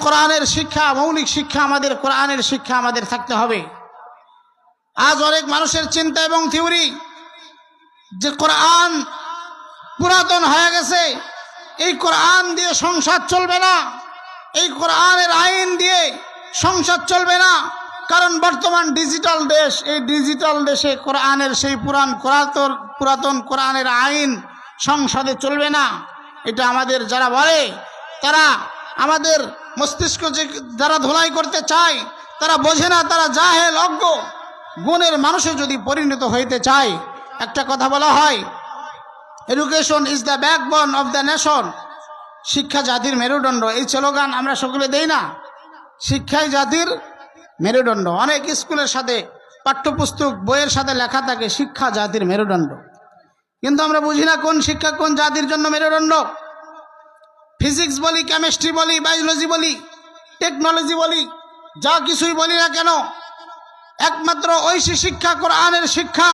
কোরআনের শিক্ষা, মৌলিক শিক্ষা, আমাদের কোরআনের শিক্ষা আমাদের থাকতে হবে। আজ অনেক মানুষের চিন্তা এবং থিওরি যে কোরআন পুরাতন হয়ে গেছে, এই কোরআন দিয়ে সংসার চলবে না, এই কোরআনের আইন দিয়ে সংসার চলবে না। কারণ বর্তমান ডিজিটাল দেশ, এই ডিজিটাল দেশে কোরআনের সেই পুরাতন কোরআনের আইন সংসদে চলবে না। এটা আমাদের যারা বলে, তারা আমাদের মস্তিষ্ক যারা ধোলাই করতে চায়, তারা বোঝে না, তারা জাহেল, অজ্ঞ গুণের মানুষে যদি পরিণত হইতে চায়। একটা কথা বলা হয়, education is the backbone of the nation. শিক্ষা জাতির মেরুদণ্ড, এই স্লোগান আমরা সকলে দেই না? শিক্ষাই জাতির মেরুদণ্ড। অনেক স্কুলের সাথে, পাঠ্যপুস্তক বইয়ের সাথে লেখা থাকে শিক্ষা জাতির মেরুদণ্ড, কিন্তু আমরা বুঝি না কোন শিক্ষা কোন জাতির জন্য মেরুদণ্ড। ফিজিক্স বলি, কেমিস্ট্রি বলি, বায়োলজি বলি, টেকনোলজি বলি, যা কিছুই বলি না কেন, একমাত্র ঐশী শিক্ষা, কোরআনের শিক্ষা